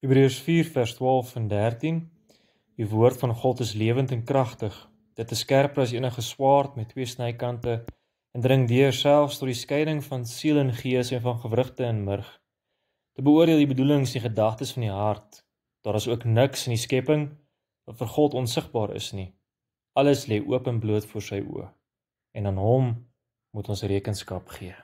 Hebreërs 4 vers 12 en 13. Die woord van God is lewend en kragtig. Dit is skerper as enige swaard met 2 snykante en dring deur selfs tot die skeiding van siel en gees en van gewrigte en murg. Te beoordeel die bedoelings en gedagtes van die hart. Daar is ook niks in die skepping wat vir God onsigbaar is nie. Alles lê oop en bloot voor sy oë. En aan hom moet ons rekenskap gee.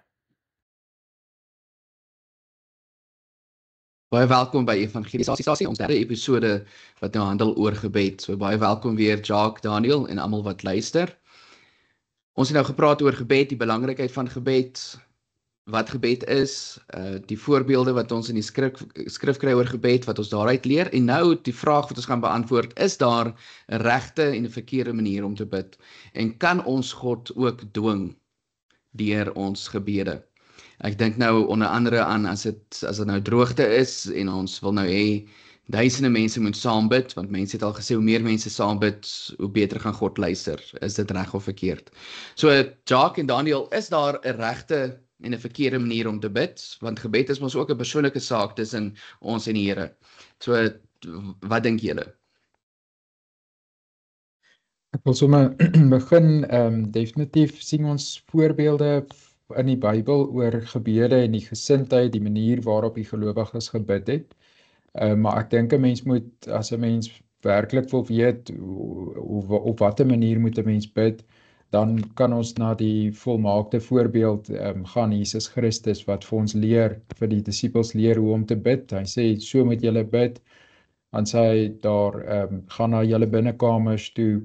Baie welkom by Evangelisasie, ons derde episode wat nou handel oor gebed. So baie welkom weer Jacques, Daniel en almal wat luister. Ons het nou gepraat oor gebed, die belangrikheid van gebed, wat gebed is, die voorbeelde wat ons in die skrif kry oor gebed, wat ons daaruit leer, en nou die vraag wat ons gaan beantwoord, is daar 'n regte en 'n verkeerde manier om te bid? En kan ons God ook dwing deur ons gebede? Ek dink nou onder andere aan as dit nou droogte is en ons wil nou hê duisende mense moet saam bid, want mense het al gesê hoe meer mense saam bid, hoe beter gaan God luister. Is dit reg of verkeerd? So Jacques en Daniel, is daar 'n regte en 'n verkeerde manier om te bid? Want gebed is mos ook 'n persoonlike saak tussen ons en die Here. So wat dink julle? Ek wil sommer begin, definitief sien ons voorbeelde in die Bybel oor gebede en die gesindheid, die manier waarop die gelowiges gebid het. Maar ek dink 'n mens moet, as 'n mens werklik wil weet op watter manier moet 'n mens bid, dan kan ons na die volmaakte voorbeeld gaan, Jesus Christus, wat vir ons leer, vir die disippels leer hoe om te bid. Hy sê, so moet julle bid. Dan sê hy daar, gaan na julle binnekamers toe,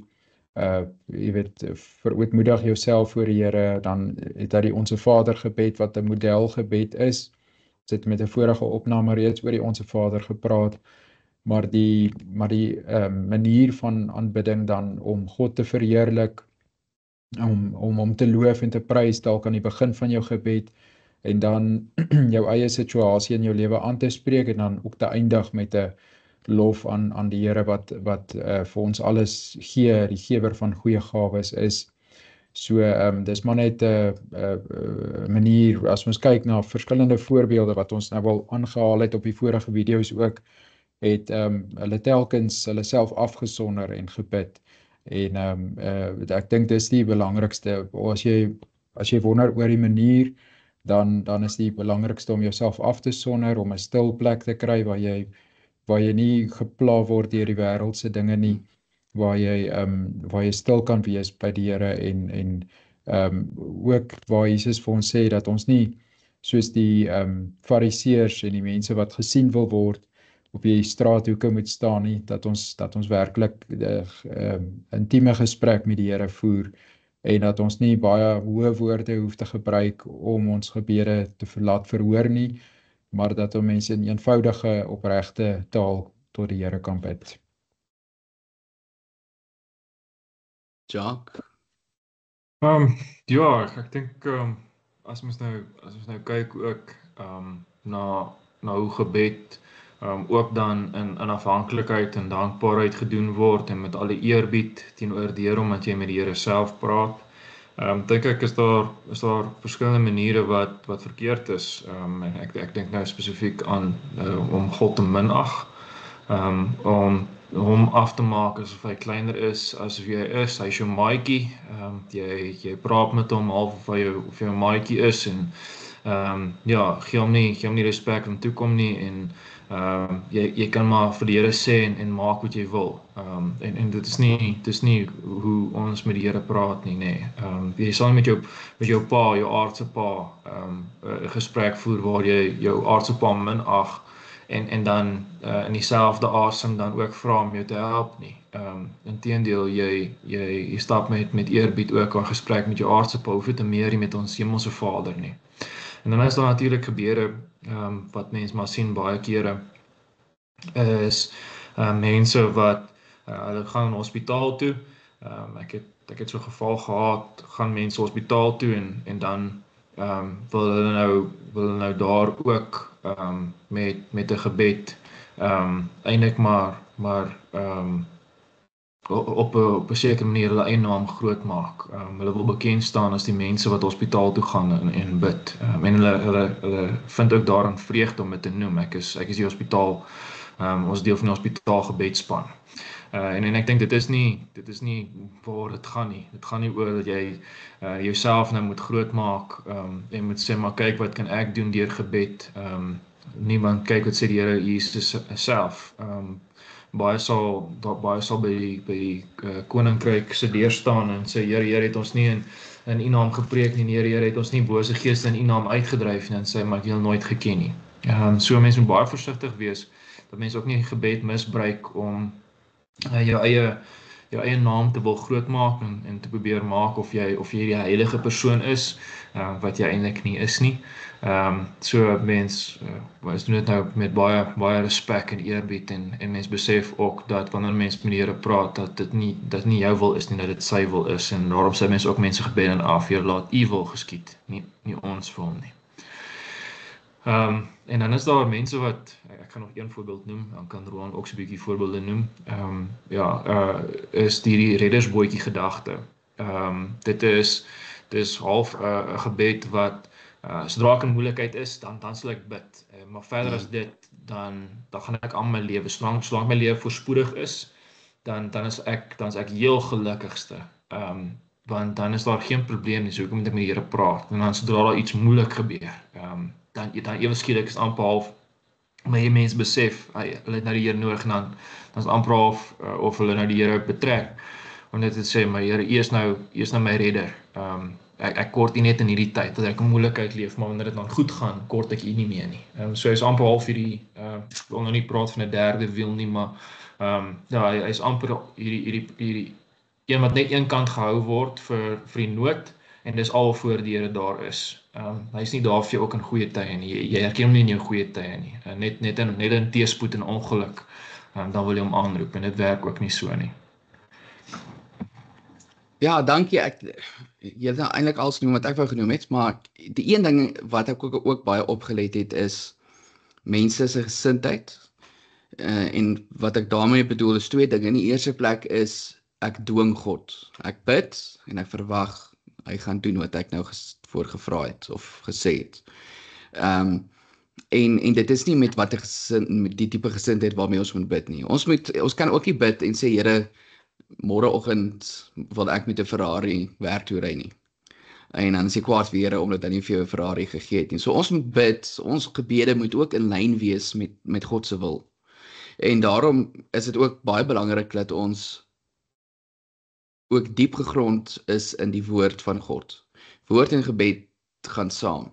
jy weet, verootmoedig jouself voor die Here. Dan het hy die Onse Vader gebed wat 'n modelgebed is. Ons het met 'n vorige opname reeds oor die Onse Vader gepraat, maar die manier van aanbidding dan om God te verheerlik, om te loof en te prys dalk aan die begin van jou gebed, en dan jou eie situasie in jou lewe aan te spreek, en dan ook te eindig met 'n lof aan die Here wat vir ons alles gee, die gewer van goeie gawes is. So dis maar net 'n manier, as ons kyk na verskillende voorbeelde wat ons nou wel aangehaal het op die vorige video's ook, het hulle telkens hulle self afgesonder en gebid. En ek dink dis die belangrikste. As jy wonder oor die manier, dan is die belangrikste om jouself af te sonder, om 'n stil plek te kry waar jy nie gepla word deur die wêreldse dinge nie, waar jy stil kan wees by die Here, en ook waar Jesus vir ons sê dat ons nie soos die fariseërs en die mense wat gesien wil word op die straathoeke moet staan nie, dat ons werklik 'n intieme gesprek met die Here voer, en dat ons nie baie hoë woorde hoef te gebruik om ons gebede te laat verhoor nie, maar dat mense in eenvoudige, opregte taal tot die Here kan bid. Jacques? Ja, ek dink as ons nou kyk ook na hoe gebed ook dan in afhanklikheid en dankbaarheid gedoen word, en met alle eerbied teenoor die Here, omdat jy met die Here self praat. Dink ek is daar verskillende maniere wat verkeerd is. Ek dink nou spesifiek aan om God te minag, om hom af te maak asof hy kleiner is as wie hy is. Hy is jou maatjie, jy praat met hom half of hy jou maatjie is, en ja, gee hom nie respek en toekom nie, en jy kan maar vir die Here sê en maak wat jy wil. En dit is nie hoe ons met die Here praat nie, nee. Jy sal met jou pa, jou aardse pa, 'n gesprek voer waar jy jou aardse pa minag, en dan in dieselfde asem dan ook vra om jou te help nie. Inteendeel, jy stap met eerbied ook 'n gesprek met jou aardse pa, hoef dit te meer met ons hemelse Vader nie. En dan is daar natuurlik gebede wat mens maar sien baie kere, is mense wat hulle gaan na hospitaal toe. Ek het so 'n geval gehad, gaan mense hospitaal toe, en dan wil hulle nou daar ook met 'n gebed eintlik maar op 'n sekere manier hulle eie naam groot maak. Hulle wil bekend staan as die mense wat hospitaal toe gaan en bid. En hulle vind ook daarin vreugde om dit te noem. Ek is die hospitaal Ons is deel van die hospitaalgebedsspan. En ek dink dit is nie waar dit gaan nie. Dit gaan nie oor dat jy jouself nou moet grootmaak en moet sê maar kyk wat kan ek doen deur gebed. Niemand kyk wat sê die Here Jesus self. Baie sal by die koninkryk se deur staan en sê Here het ons nie in U naam gepreek nie, Here het ons nie bose geeste in U naam uitgedryf nie, en sê maar ek wil nooit geken nie. So mense moet baie versigtig wees dat mense ook nie gebed misbruik om jou eie naam te wil grootmaak en te probeer maak of jy die heilige persoon is, wat jy eintlik nie is nie. So mens doen dit nou met baie respek en eerbied en mens besef ook dat wanneer mens met die Here praat, dat dit nie jou wil is nie, dat dit sy wil is, en daarom sê mense ook mense gebed af, Here laat U wil geskied, nie ons wil nie. En dan is daar mense wat, ek gaan nog een voorbeeld noem, dan kan Roan ook so 'n bietjie voorbeelde noem, is die reddersbootjie gedagte. Dit is half 'n gebed wat, sodra ek in moeilikheid is, dan sal ek bid. Maar verder as dit, dan gaan ek aan my lewe, solank my lewe voorspoedig is, dan is ek heel gelukkigste. Want dan is daar geen probleem nie, so hoekom moet ek met die Here praat? En dan sodra daar iets moeilik gebeur, dan ewe skielik is amper half, maar jy mense besef, hulle het nou die Here nodig, en dan is amper half, of hulle nou die Here betrek, om net te sê, maar Here, U is nou my redder. Ek kort U net in hierdie tyd, dat ek in moeilikheid leef, maar wanneer dit dan goed gaan, kort ek U nie meer nie. So hy is amper half hierdie, ek wil nou nie praat van 'n derde wiel nie, maar hy is amper hierdie een wat net een kant gehou word vir die nood, en dis al voor die Here daar is. Hy is nie daar vir jou ook in goeie tye nie. Jy herken hom nie in jou goeie tye nie. Net in teëspoed en ongeluk, dan wil jy hom aanroep, en dit werk ook nie so nie. Ja, dankie. Jy het nou eintlik alles genoem wat ek wou genoem het, maar die een ding wat ek ook baie opgelet het is mense se gesindheid. En wat ek daarmee bedoel is twee dinge. In die eerste plek is ek dwing God. Ek bid en ek verwag hy gaan doen wat ek nou voorgevra het of gesê het. En dit is nie met met die tipe gesindheid waarmee ons moet bid nie. Ons kan ook nie bid en sê Here, môreoggend wil ek met 'n Ferrari werk toe ry nie. En dan is ek kwaad vir Here omdat hy nie vir jou 'n Ferrari gegee het nie. So ons moet bid, ons gebede moet ook in lyn wees met God se wil. En daarom is dit ook baie belangrik dat ons ook diep gegrond is in die woord van God. Woord en gebed gaan saam.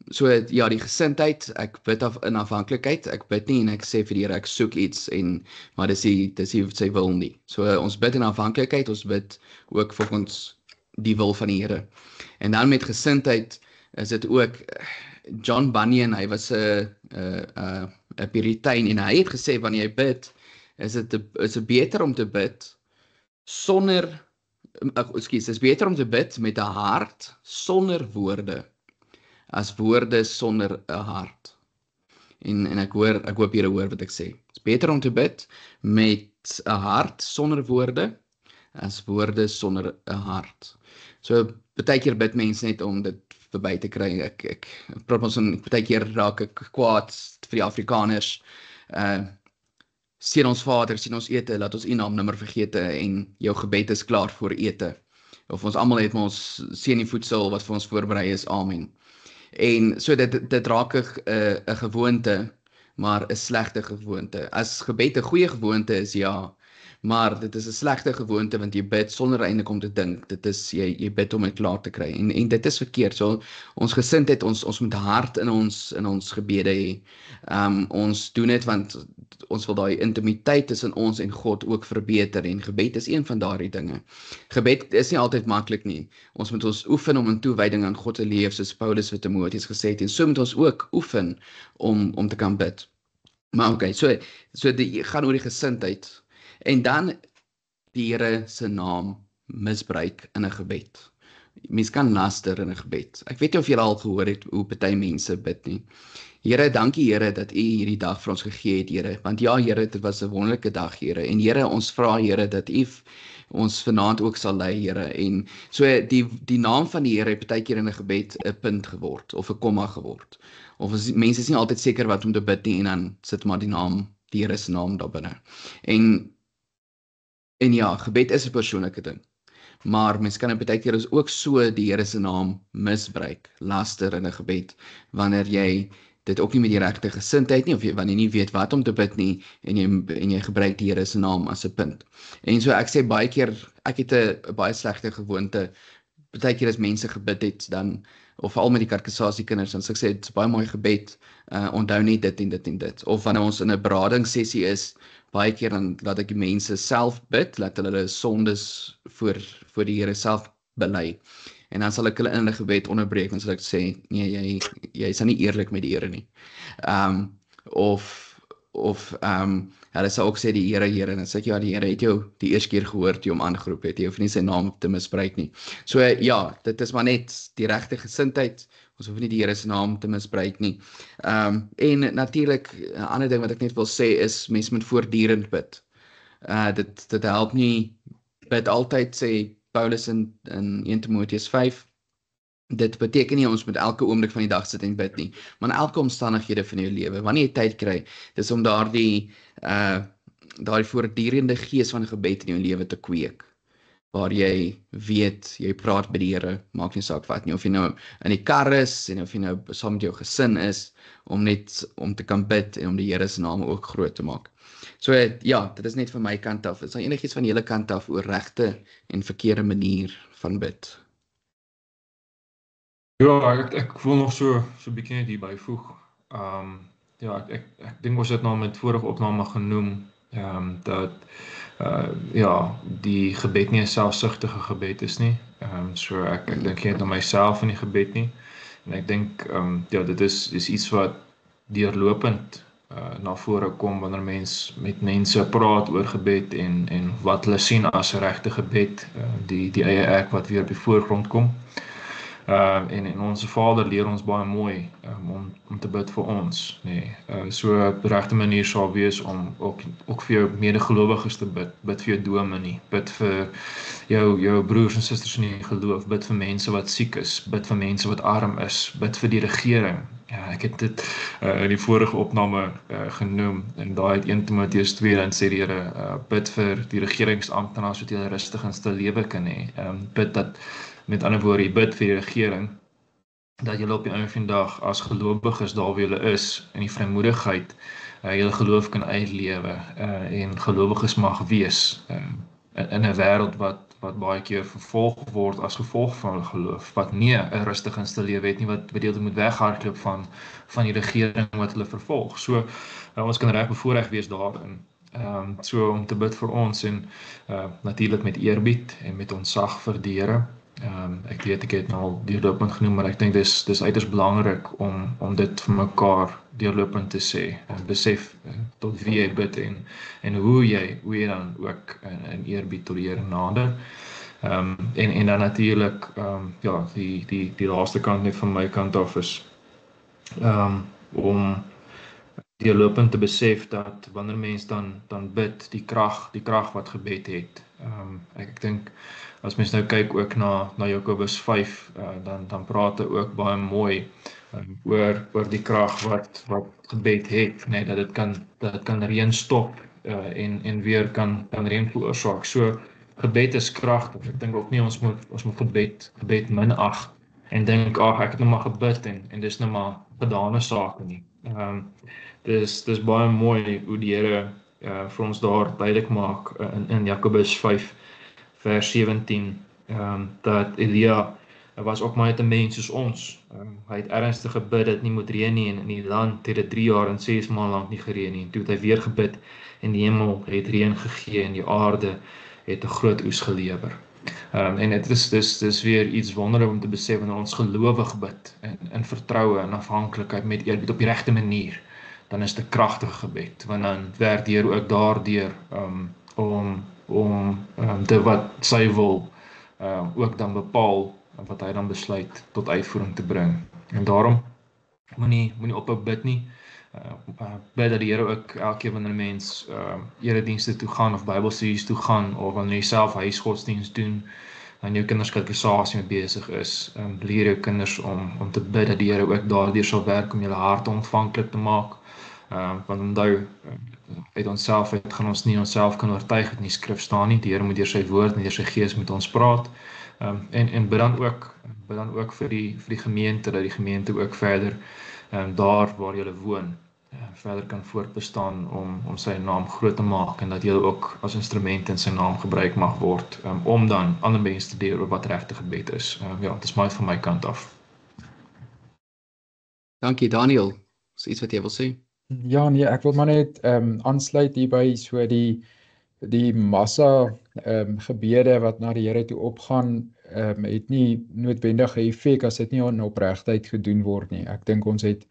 So ja, die gesindheid, ek bid in afhanklikheid, ek bid nie en ek sê vir die Here ek soek iets, maar dis sy wil nie. So ons bid in afhanklikheid, ons bid ook volgens die wil van die Here. En dan met gesindheid is dit ook, John Bunyan, hy was 'n Puritein, en hy het gesê wanneer jy bid, is dit beter om te bid is beter om te bid met 'n hart sonder woorde, as woorde sonder 'n hart. En ek hoop julle hoor wat ek sê. Dit is beter om te bid met 'n hart sonder woorde, as woorde sonder 'n hart. So, baie keer bid mense net om dit verby te kry. Ek praat ons baie keer raak ek kwaad vir die Afrikaners. Seën ons Vader, seën ons ete, laat ons U naam nimmer vergete, en jou gebed is klaar voor ete. Of ons almal het ons seën die voedsel wat vir ons voorberei is, amen. En so dit raak 'n gewoonte, maar 'n slegte gewoonte. As gebed 'n goeie gewoonte is, ja, maar dit is 'n slegte gewoonte want jy bid sonder eintlik om te dink. Dit is jy bid om dit klaar te kry, en dit is verkeerd. So ons gesindheid, ons moet hart in ons gebede hê. Ons doen dit want ons wil daai intimiteit tussen ons en God ook verbeter, en gebed is een van daardie dinge. Gebed is nie altyd maklik nie. Ons moet ons oefen om in toewyding aan God te leef, soos Paulus vir Timoteus gesê het, en so moet ons ook oefen om te kan bid. Maar okay, so die gaan oor die gesindheid. En dan die Here se naam misbruik in 'n gebed. Mens kan laster in 'n gebed. Ek weet nie of julle al gehoor het hoe party mense bid nie. Here, dankie Here dat U hierdie dag vir ons gegee het, Here. Want ja, Here, dit was 'n wonderlike dag, Here. En Here, ons vra Here dat U ons vanaand ook sal lei, Here. En so die naam van die Here het baie keer in 'n gebed 'n punt geword of 'n komma geword. Of mense is nie altyd seker wat om te bid nie en dan sit maar die Here se naam daar binne. En ja, gebed is 'n persoonlike ding. Maar mens kan baie keer is ook so die Here se naam misbruik, laster in 'n gebed, wanneer jy dit ook nie met die regte gesindheid nie, of wanneer jy nie weet wat om te bid nie, en jy gebruik die Here se naam as 'n punt. En so ek sê baie keer, ek het 'n baie slegte gewoonte, baie keer as mense gebid het, dan, of veral met die karkasasie kinders, dan sê ek sê, dit is baie mooi gebed, onthou net dit en dit en dit. Of wanneer ons in 'n beradingssessie is, baie keer dan laat ek die mense self bid, laat hulle sondes voor die Here self bely. En dan sal ek hulle in hulle gebed onderbreek en sal ek sê, nee, jy is nie eerlik met die Here nie. Hulle sal ook sê die Here, en dan sê ek, ja, die Here het jou die eerste keer gehoor toe jy hom aangeroep het, jy hoef nie sy naam te misbruik nie. So ja, dit is maar net die regte gesindheid, ons hoef nie die Here se naam te misbruik nie. En natuurlik, 'n ander ding wat ek net wil sê is, mense moet voortdurend bid. Dit help nie, bid altyd, sê Paulus in 1 Timoteus 5, dit beteken nie ons moet elke oomblik van die dag sit en bid nie, maar in elke omstandighede van jou lewe, wanneer jy tyd kry, dis om daardie voortdurende gees van gebed in jou lewe te kweek, waar jy weet, jy praat by die Here, maak nie saak wat nie, of jy nou in die kar is, en of jy nou saam met jou gesin is, om te kan bid, en om die Here se naam ook groot te maak. So ja, dit is net van my kant af, is daar enigiets van julle kant af oor regte en verkeerde manier van bid? Ja, ek wil nog so 'n bietjie net hier byvoeg. Ja, ek dink ons het nou met vorige opname genoem, dat ja, die gebed nie 'n selfsugtige gebed is nie. So ek dink nie net aan myself in die gebed nie. En ek dink ja, dit is iets wat deurlopend na vore kom wanneer mens met mense praat oor gebed en wat hulle sien as regte gebed, die eie ek wat weer op die voorgrond kom. En onze Vader leer ons baie mooi om te bid vir ons, nee. So op die regte manier sal wees om ook vir jou medegelowiges te bid vir jou dominee, bid vir jou broers en susters in die geloof, bid vir mense wat siek is, bid vir mense wat arm is, bid vir die regering. Ja, ek het dit in die vorige opname genoem, en daar het 1 Timoteus 2, dan sê die Here, bid vir die regeringsamptenaars wat julle rustig en stil lewe kan hê. Bid dat, met ander woorde, jy bid vir die regering, dat julle op die einde van die dag as gelowiges daar waar julle is, in die vrymoedigheid, julle geloof kan uitlewe, en gelowiges mag wees, in 'n wêreld wat baie keer vervolg word as gevolg van hulle geloof, wat nie 'n rustige en stil lewe het nie, wat bedoeld moet weghardloop van die regering wat hulle vervolg. So, ons kan reg bevoorreg wees daarin. So om te bid vir ons, en natuurlik met eerbied en met ontzag vir die Here. Ek weet ek het nou al deurlopend genoem, maar ek dink dis uiters belangrik om dit vir mekaar deurlopend te sê, en besef tot wie jy bid en hoe jy dan ook in eerbied tot die Here nader. En dan natuurlik ja, die laaste kant net van my kant af is om deurlopend te besef dat wanneer mens dan bid, die krag wat gebed het. Ek dink as mens nou kyk ook na Jakobus 5, dan praat hy ook baie mooi oor die krag wat gebed het, nee, dat dit kan reën stop en weer kan reën veroorsaak. So gebed is kragtig. Ek dink ook nie ons moet gebed minag en dink, ek het nou maar gebid en dis nou maar gedane sake nie. Dis baie mooi hoe die Here vir ons daar duidelik maak in Jakobus 5 vers 17, dat Elia was ook maar net 'n mens soos ons. Hy het ernstig gebid dat nie moet reën nie, en in die land het dit 3 jaar en 6 maande lank nie gereën nie. En toe het hy weer gebid en die hemel het reën gegee en die aarde het 'n groot oes gelewer. En dit is weer iets wonderlik om te besef wanneer ons gelowig bid in vertroue en afhanklikheid met eerbied op die regte manier, dan is dit 'n kragtige gebed, want dan werk die Here ook daardeur om dit wat sy wil ook dan bepaal, wat hy dan besluit tot uitvoering te bring. En daarom moenie ophou bid nie. Bid dat die Here ook elke keer wanneer 'n mens eredienste toe gaan of Bybelstudies toe gaan of wanneer jy self huisgodsdiens doen en jou kinders katekisasie mee besig is, leer jou kinders om te bid dat die Here ook daardeur sal werk om julle harte ontvanklik te maak. Want onthou, uit onsself uit gaan ons nie onsself kan oortuig het in die skrif staan nie. Die Here moet deur sy woord en deur sy gees met ons praat. En bid dan ook vir die gemeente, dat die gemeente ook verder daar waar julle woon verder kan voortbestaan om sy naam groot te maak en dat julle ook as instrument in sy naam gebruik mag word om dan ander mense te leer oor wat regte gebed is. Ja, dit is maar van my kant af. Dankie Daniel. Is iets wat jy wil sê? Ja, nee, ek wil maar net aansluit hierby, so die massa gebede wat na die Here toe opgaan, het nie noodwendig 'n effek as dit nie in opregtheid gedoen word nie. Ek dink ons het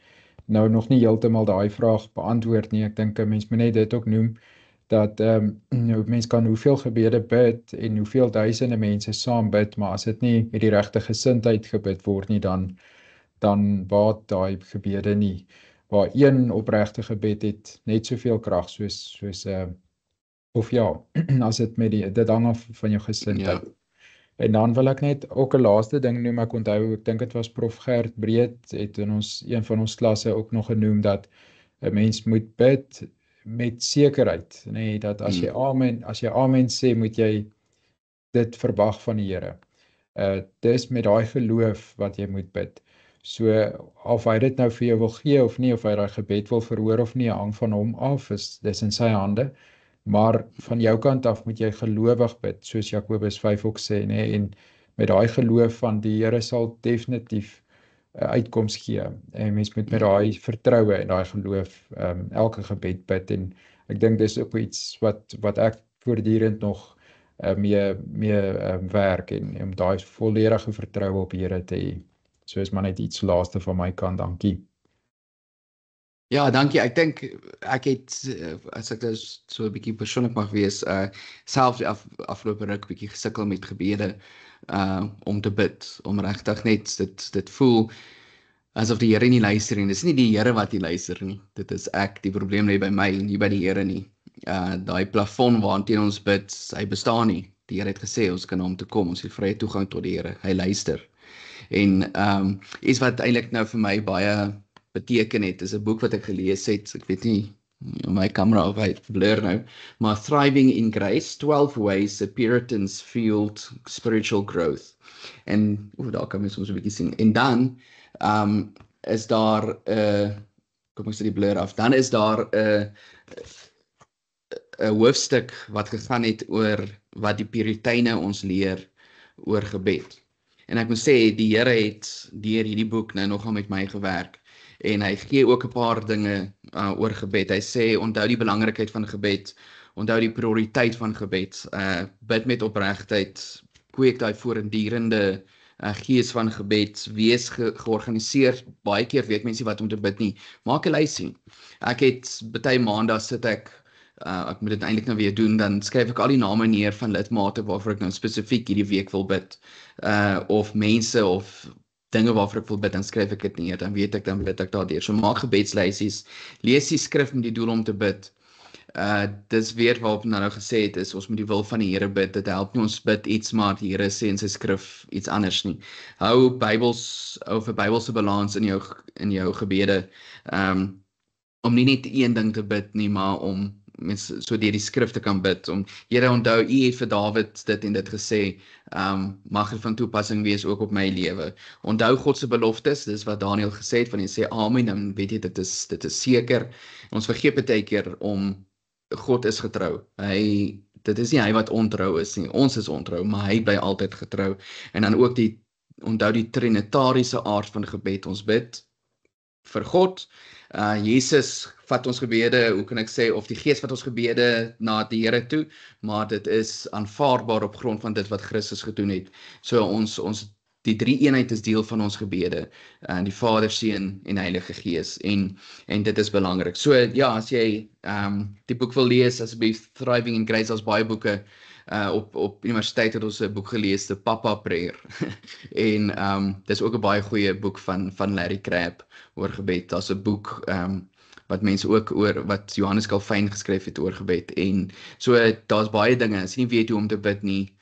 nou nog nie heeltemal daai vraag beantwoord nie. Ek dink 'n mens moet net dit ook noem, dat mens kan hoeveel gebede bid en hoeveel duisende mense saam bid, maar as dit nie met die regte gesindheid gebid word nie, dan baat daai gebede nie. Waar een opregte gebed het net soveel krag soos of ja, as dit dit hang af van jou gesindheid. Ja. En dan wil ek net ook 'n laaste ding noem. Ek onthou, ek dink dit was Prof Gert Breed het in een van ons klasse ook nog genoem dat 'n mens moet bid met sekerheid, nee, dat as jy amen sê, moet jy dit verwag van die Here. Dis met daai geloof wat jy moet bid. So of hy dit nou vir jou wil gee of nie, of hy daai gebed wil verhoor of nie, hang van hom af, dis in sy hande. Maar van jou kant af moet jy gelowig bid, soos Jakobus 5 ook sê, nee, en met daai geloof van die Here sal definitief uitkoms gee. En mens moet met daai vertroue en daai geloof elke gebed bid, en ek dink dis ook iets wat ek voortdurend nog mee werk, en om daai volledige vertroue op die Here te hê. So is maar net iets laaste van my kant, dankie. Ja, dankie. Ek dink ek het, as ek dus so 'n bietjie persoonlik mag wees, self die afgelope ruk bietjie gesukkel met gebede om te bid, om regtig net dit voel asof die Here nie luister nie. Dis nie die Here wat nie luister nie. Dit is ek, die probleem lê by my, nie by die Here nie. Daai plafon waarteen ons bid, hy bestaan nie. Die Here het gesê ons kan na hom toe kom, ons het vrye toegang tot die Here. Hy luister. En iets wat eintlik nou vir my baie beteken het, is 'n boek wat ek gelees het, ek weet nie, my kamera of hy blur nou, maar Thriving in Grace, 12 Ways the Puritans Fueled Spiritual Growth. En, daar kan mens soms 'n bietjie sien. En dan is daar, kom ek sê die blur af, dan is daar 'n hoofstuk wat gegaan het oor wat die Puriteine ons leer oor gebed. En ek moet sê, die Here het deur hierdie boek nou nogal met my gewerk. En hy gee ook 'n paar dinge oor gebed. Hy sê, onthou die belangrikheid van gebed, onthou die prioriteit van gebed, bid met opregtheid, kweek daai voortdurende gees van gebed, wees georganiseer. Baie keer weet mense nie wat om te bid nie. Maak 'n lysie. Ek het baie maandag sit ek moet dit eintlik nou weer doen, dan skryf ek al die name neer van lidmate waarvoor ek nou spesifiek hierdie week wil bid, of mense of dinge waarvoor ek wil bid, dan skryf ek dit neer, dan bid ek daardeur. So maak gebedslysies, lees die skrif met die doel om te bid. Dis weer wat nou gesê het, is ons moet die wil van die Here bid. Dit help nie ons bid iets, maar die Here sê in sy skrif iets anders nie. Hou 'n Bybelse balans in jou gebede, om nie net een ding te bid nie, maar om mense so deur die skrifte kan bid, om Here onthou, U het vir Dawid dit en dit gesê, mag dit van toepassing wees ook op my lewe. Onthou God se beloftes, dis wat Daniel gesê het, van jy sê amen, dan weet jy dit is seker. Ons vergeet baie keer om God is getrou. Dit is nie hy wat ontrou is nie, ons is ontrou, maar hy bly altyd getrou. En dan ook onthou die trinitariese aard van gebed. Ons bid vir God, Jesus vat ons gebede, hoe kan ek sê, of die Gees vat ons gebede na die Here toe, maar dit is aanvaarbaar op grond van dit wat Christus gedoen het. So ons die drie eenheid is deel van ons gebede, die Vader, Seun en Heilige Gees, en dit is belangrik. So ja, as jy die boek wil lees, asseblief Thriving in Grace, as baie boeke, op universiteit het ons 'n boek gelees, The Papa Prayer, en dis ook 'n baie goeie boek van Larry Crabb oor gebed. Daar's 'n boek wat mense ook wat Johannes Calvin geskryf het oor gebed, en so daar's baie dinge, as jy nie weet hoe om te bid nie,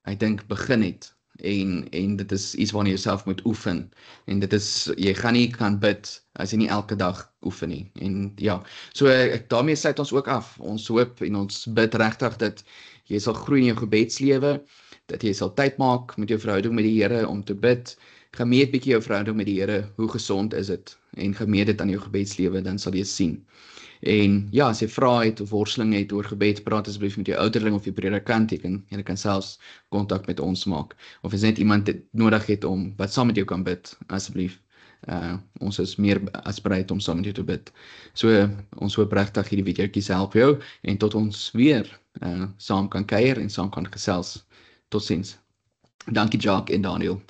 ek dink begin het, en dit is iets waarna jy jouself moet oefen, en dit is, jy gaan nie kan bid as jy nie elke dag oefen nie, en ja, so daarmee sluit ons ook af, ons hoop en ons bid regtig dat jy sal groei in jou gebedslewe, dat jy sal tyd maak met jou verhouding met die Here om te bid, gemeet bietjie jou verhouding met die Here, hoe gesond is dit, en gemeet dit aan jou gebedslewe, dan sal jy sien. En ja, as jy vrae het of worsteling het oor gebed, praat asseblief met jou ouderling of jou predikant, jy kan selfs kontak met ons maak, of as net iemand dit nodig het wat saam met jou kan bid, asseblief. Ons is meer as bereid om saam met jou te bid. So, ons hoop regtig hierdie videoetjies help jou, en tot ons weer saam kan kuier en saam kan gesels. Totsiens. Dankie Jacques en Daniel.